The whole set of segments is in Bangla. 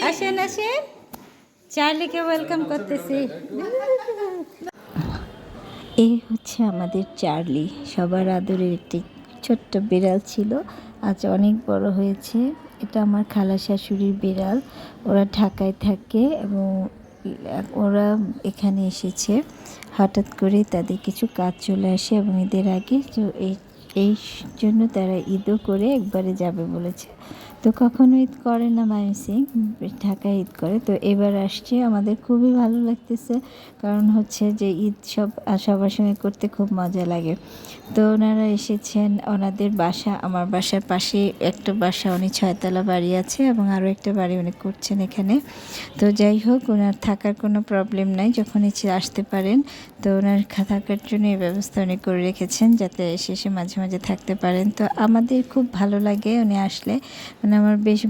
আসেন আসেন, চার্লিকে ওয়েলকাম করতেছি। এই হচ্ছে আমাদের চার্লি, সবার আদরের একটি ছোট্ট বিড়াল ছিল, আজ অনেক বড় হয়েছে। এটা আমার খালা শাশুড়ির বিড়াল। ওরা ঢাকায় থাকে এবং ওরা এখানে এসেছে হঠাৎ করে, তাদের কিছু কাজ চলে আসে এবং ঈদের আগে, তো এই জন্য তারা ঈদও করে একবারে যাবে বলেছে। তো কখনো ঈদ করে না ময়মনসিং, ঢাকায় ঈদ করে। তো এবার আসছে, আমাদের খুবই ভালো লাগতেছে, কারণ হচ্ছে যে ঈদ সবার সঙ্গে করতে খুব মজা লাগে। তো ওনারা এসেছেন, ওনাদের বাসা আমার বাসার পাশে একটা বাসা, উনি 6তলা বাড়ি আছে এবং আরও একটা বাড়ি উনি করছেন এখানে। তো যাই হোক, ওনার থাকার কোনো প্রবলেম নাই, যখন ইচ্ছে আসতে পারেন। তো ওনার থাকার জন্য এই ব্যবস্থা উনি করে রেখেছেন, যাতে এসে মাঝে মাঝে থাকতে পারেন। তো আমাদের খুব ভালো লাগে উনি আসলে, মানে আমার বেশ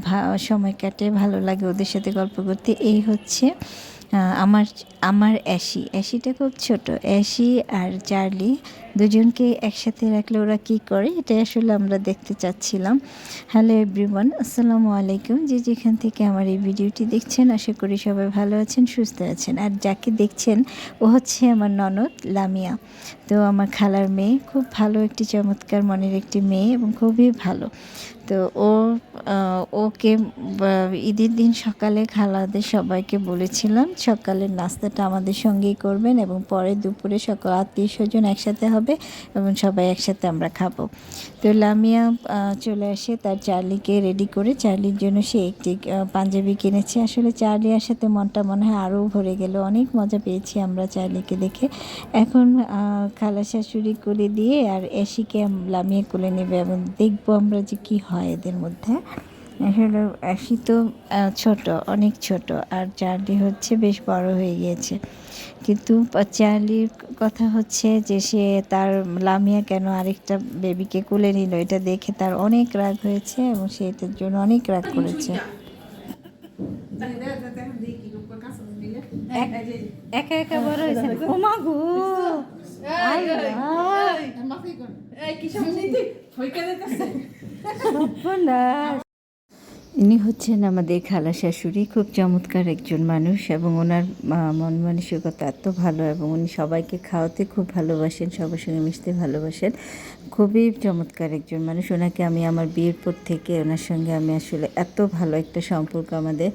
সময় কাটে, ভালো লাগে ওদের সাথে গল্প করতে। এই হচ্ছে আমার আমার অ্যাশিটা খুব ছোট। অ্যাশি আর চার্লি দুজনকে একসাথে রাখলে ওরা কি করে, এটা আসলে আমরা দেখতে চাচ্ছিলাম। হ্যালো এভরিওয়ান, আসসালামু আলাইকুম। যে যেখান থেকে আমার এই ভিডিওটি দেখছেন, আশা করি সবাই ভালো আছেন, সুস্থ আছেন। আর যাকে দেখছেন ও হচ্ছে আমার ননদ লামিয়া। তো আমার খালার মেয়ে, খুব ভালো একটি চমৎকার মনের একটি মেয়ে এবং খুবই ভালো। তো ওকে ঈদের দিন সকালে খালাদের সবাইকে বলেছিলাম সকালের নাস্তাটা আমাদের সঙ্গেই করবেন এবং পরে দুপুরে সকল আত্মীয় স্বজন একসাথে হবে এবং সবাই একসাথে আমরা খাবো। তো লামিয়া চলে আসে তার চার্লিকে রেডি করে, চার্লির জন্য সে একটি পাঞ্জাবি কিনেছে। আসলে চার্লির সাথে মনটা মনে হয় আরও ভরে গেল, অনেক মজা পেয়েছি আমরা চার্লিকে দেখে। এখন খালা শাশুড়ি কোলে দিয়ে আর এশিকে লামিয়ে কোলে নেবে এবং দেখবো আমরা যে কী হয় এদের মধ্যে। আসলে এশি তো ছোট, অনেক ছোট, আর চার্লি হচ্ছে বেশ বড় হয়ে গিয়েছে। কিন্তু চার্লির কথা হচ্ছে যে সে তার লামিয়া কেন আরেকটা বেবিকে কোলে নিল, এটা দেখে তার অনেক রাগ হয়েছে এবং সে এটার জন্য অনেক রাগ করেছে। একা একা বড় হয়েছে। ও মা গো, ইনি হচ্ছেন আমাদের খালা শাশুড়ি, খুব চমৎকার একজন মানুষ এবং ওনার মন মানসিকতা এত ভালো এবং উনি সবাইকে খাওয়াতে খুব ভালোবাসেন, সবার সঙ্গে মিশতে ভালোবাসেন। খুবই চমৎকার একজন মানুষ। ওনাকে আমি আমার বিয়ের পর থেকে ওনার সঙ্গে আমি আসলে এত ভালো একটা সম্পর্ক আমাদের।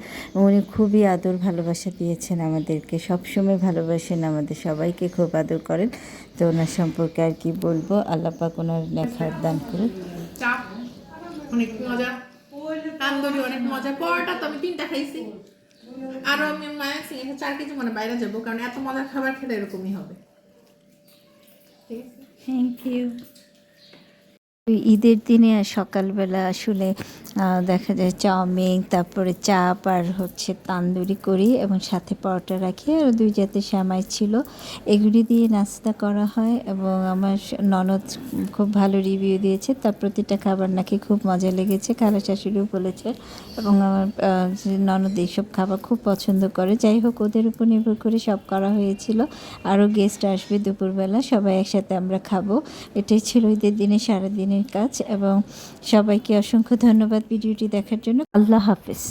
উনি খুবই আদর ভালোবাসা দিয়েছেন আমাদেরকে, সবসময় ভালোবাসেন, আমাদের সবাইকে খুব আদর করেন। তো ওনার সম্পর্কে আর কি বলবো, আল্লাহ পাক ওনার লেখার দান করুন। অনেক মজা, তান্দুরি অনেক মজা। পরোটা তো আমি 3টা খাইছি, আরো আমি মায়ের সিং 4 কেজি মানে বাইরে যাবো, কারণ এত মজার খাবার খেলে এরকমই হবে। ঠিক আছে, থ্যাংক ইউ। ঈদের দিনে সকালবেলা আসলে দেখা যায় চাউমিন, তারপরে চাপ আর হচ্ছে তান্দুরি করি এবং সাথে পরোটা রাখি, আর 2 জাতের সেমাই ছিল, এগুলি দিয়ে নাস্তা করা হয়। এবং আমার ননদ খুব ভালো রিভিউ দিয়েছে, তার প্রতিটা খাবার নাকি খুব মজা লেগেছে, খালা শাশুড়িও বলেছে। এবং আমার ননদ এইসব খাবার খুব পছন্দ করে। যাই হোক, ওদের উপর নির্ভর করে সব করা হয়েছিল। আরও গেস্ট আসবে দুপুরবেলা, সবাই একসাথে আমরা খাবো। এটাই ছিল ঈদের দিনে সারাদিনের কাজ এবং সবাইকে অসংখ্য ধন্যবাদ ভিডিওটি দেখার জন্য। আল্লাহ হাফেজ।